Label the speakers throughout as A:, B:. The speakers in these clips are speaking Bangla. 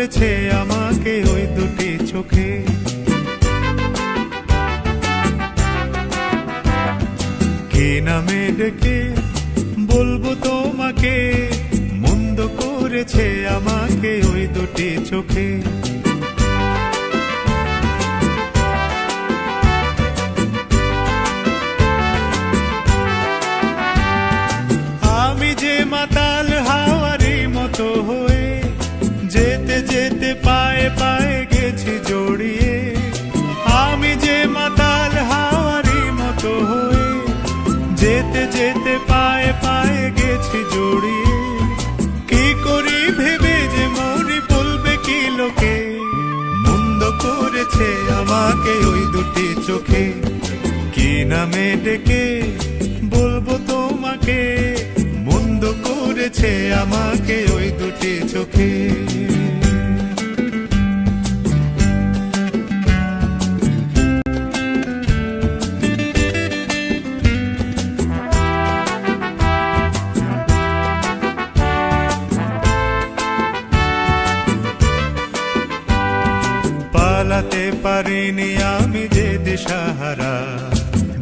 A: করেছে আমাকে ওই দুটি চোখে। কি নামে ডেকে বলবো তোমাকে, মন্দ করেছে আমাকে ওই দুটি চোখে। আমি যে মাতাল হাওয়ারি মতো হয়ে যেতে যেতে পায়ে পায়ে গেছি জড়িয়ে। আমি যে মাতাল হাওয়ারি মতো হয়ে যেতে যেতে পায়ে পায়ে গেছি জড়িয়ে। কি করি ভেবে যে মরি বলবে কি লোকে, মন্দ করেছে আমাকে ওই দুটি চোখে। কি নামে ডেকে বলবো তোমাকে, মন্দ করেছে আমাকে ওই দুটি চোখে। পালাতে পারিনি আমি যে দিশাহারা,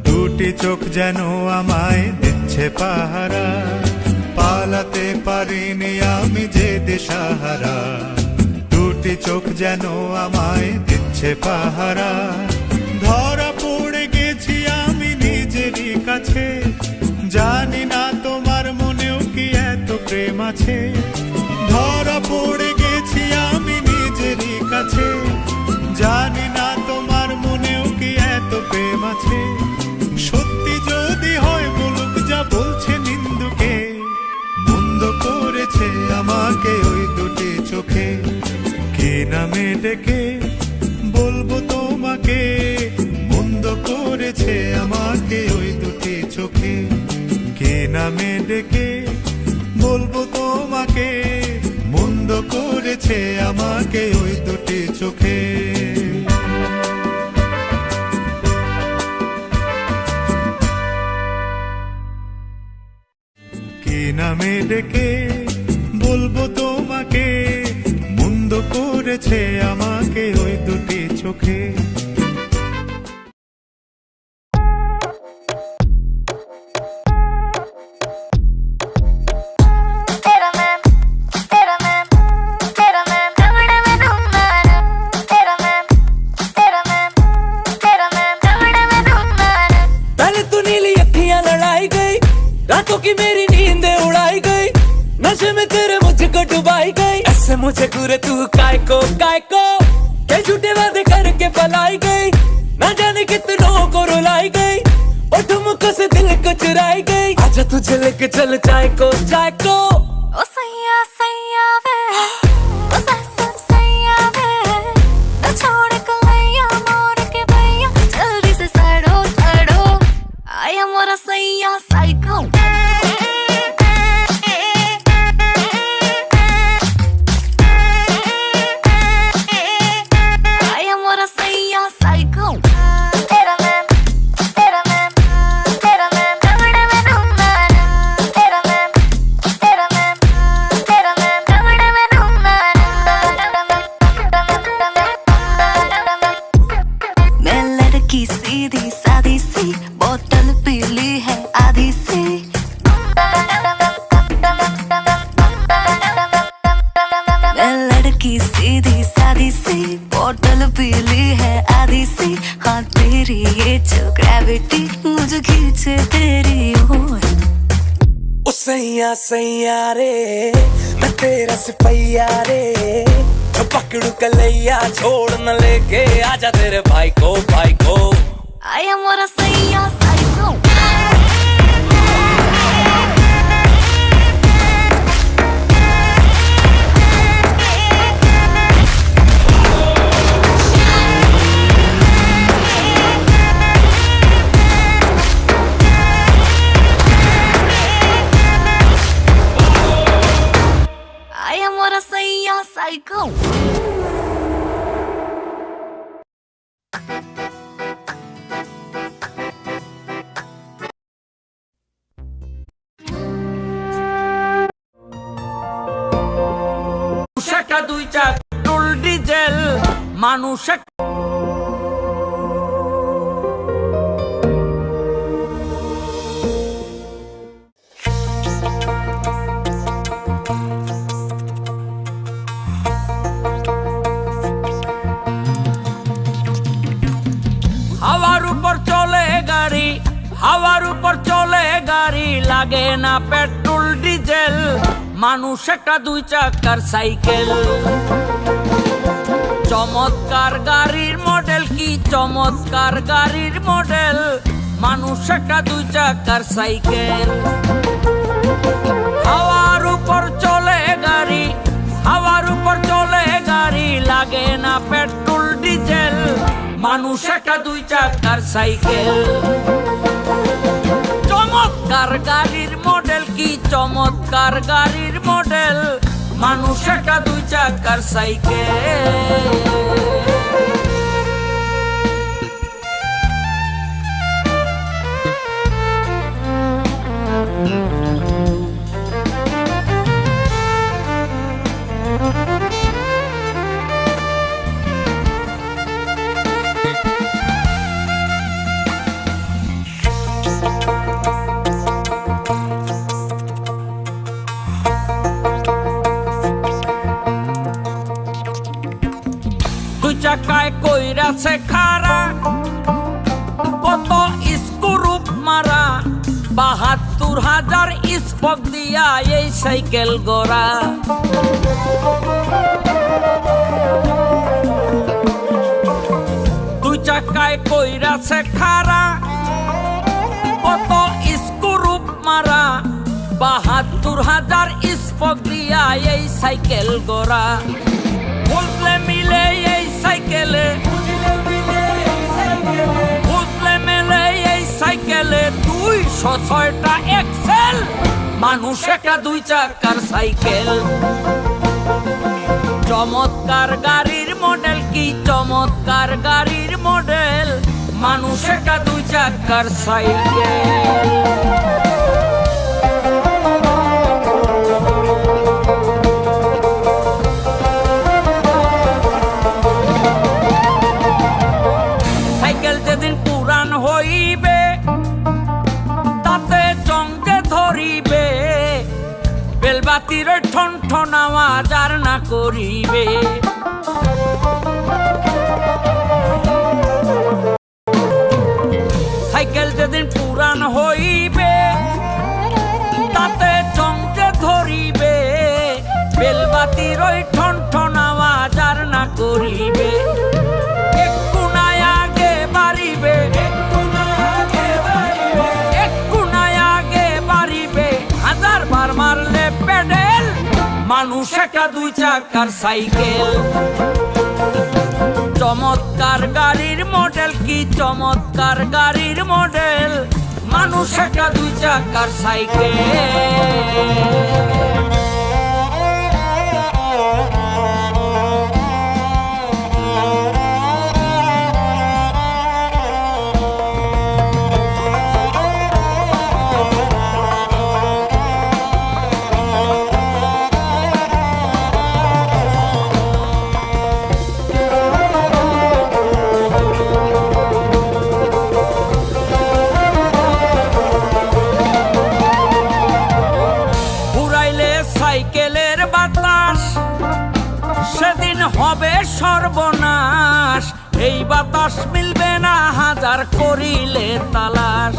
A: দুটি চোখ যেন আমায় দিচ্ছে পাহারা। পালাতে পারিনি আমি যে দিশাহারা, দুটি চোখ যেন আমায় দিচ্ছে পাহারা। ধরা পড়ে গেছি আমি নিজেরই কাছে, জানি না তোমার মনেও কি এত প্রেম আছে। ধরা পড়ে গেছি আমি নিজেরই কাছে, জানি না তোমার মনেও কি এত প্রেম আছে। সত্যি যদি হয় বলুক যা বলছে নিন্দুকে, মন্দ করেছে আমাকে ওই দুটি চোখে। কি নামে ডেকে বলবো তোমাকে, মন্দ করেছে আমাকে ওই দুটি চোখে। কি নামে ডেকে বলবো তোমাকে, মন্দ করেছে আমাকে ওই দুটি চোখে। কি নামে ডেকে বলবো তোমাকে, মন্দ করেছে আমাকে ওই দুটি চোখে।
B: रातों की मेरी नींद उड़ाई गई, नशे में तेरे मुझको डुबाई गई। ऐसे मुझे घूरे तू काय को के झूठे वादे करके पलाई गई। ना जाने कितनों को रुलाई गई, और ठुमकों से दिल को चुराई गई। आजा तुझे लेके चल चाय को
C: ओ सैया सैया वे, ओ सैया वे, न छोड़ कलैया मोर के भैया, जल्दी से सड़ो आया मोरा सैया साइको। आया मोरा सैया साइको। तेरा मैम दवड़े में ढूंढना, तेरा मैम दवड़े में ढूंढना। मैं लड़की सीधी सादी सी, बोतल पीली है आधी सी। मैं लड़की सीधी सादी सी, बोतल पीली है आधी सी। हाँ तेरी ये जो ग्रेविटी मुझे खींचे तेरी ओर।
B: ओ सैया सैया रे, मैं तेरा सिपैया रे। तो पकड़ू कलैया छोड़ न लेके आजा तेरे भाई को
C: आया मोरा सैया साइको। आया मोरा सैया साइको।
B: দুই চাক মানুষ হাওয়ার উপর চলে গাড়ি, হাওয়ার উপর চলে গাড়ি, লাগে না পেট্রোল ডিজেল, মানুষ একটা দুই চাকার সাইকেল। চমৎকার গাড়ির মডেল, কি চমৎকার গাড়ির মডেল, মানুষ একটা দুই চাকার সাইকেল। হাওয়ার উপর চলে গাড়ি, হাওয়ার উপর চলে গাড়ি, লাগে না পেট্রোল ডিজেল, মানুষ একটা দুই চাকার সাইকেল। চমৎকার গাড়ির মডেল, কি চমৎকার গাড়ির মডেল, মানুষ একটা দুই চাকার সাইকেল। দুই চাকায় কইরাছে খারা, কত স্ক্রুপ মারা, ৭২,০০০ স্পক দিয়া এই সাইকেল গড়া। দুই চাকায় কইরাছে খারা, কত স্ক্রুপ মারা, ৭২,০০০ স্পক দিয়া এই সাইকেল গড়া। বুঝলে মিলে এই সাইকেলে, বুঝলে মিলে এই সাইকেলে ২০৬টা এক্সেল, মানুষ একটা দুই চাকার সাইকেল। চমৎকার গাড়ির মডেল, কি চমৎকার গাড়ির মডেল, মানুষ একটা দুই চাকার সাইকেল। যেদিন পুরান হইবে তাতে চমকে ধরিবে, বেলবাতির ঠন ঠন আওয়াজ আর না করিবে। সাইকেল যেদিন পুরান হইবে তাতে চমকে ধরিবে, বেলবাতির ঠন ঠন আওয়াজ আর না করিবে। মারলে পেডেল, মানুষ একটা দুই চাকার সাইকেল। চমৎকার গাড়ির মডেল, কি চমৎকার গাড়ির মডেল, মানুষ একটা দুই চাকার সাইকেল। সাইকেলের বাতাস সেদিন হবে সর্বনাশ, এই বাতাস মিলবে না হাজার করিলে তালাশ।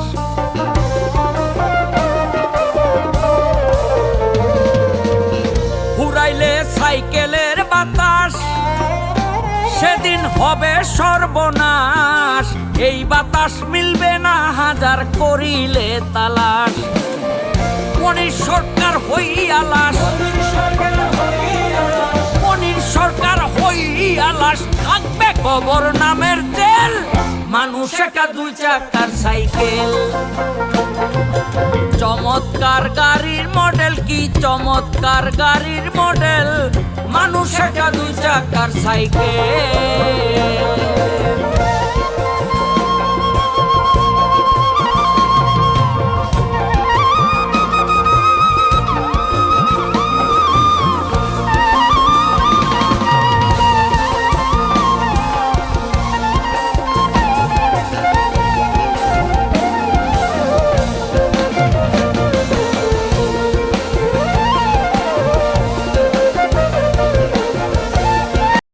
B: ফুরাইলে সাইকেলের বাতাস সেদিন হবে সর্বনাশ, এই বাতাস মিলবে না হাজার করিলে তালাশ। মনির সরকার হইয়া লাশ, মনির সরকার হইয়া লাশ, থাকবে কবর নামের জেল, মানুষ একটা দুই চাকার সাইকেল। চমৎকার গাড়ির মডেল, কি চমৎকার গাড়ির মডেল, মানুষ একটা দুই চাকার সাইকেল।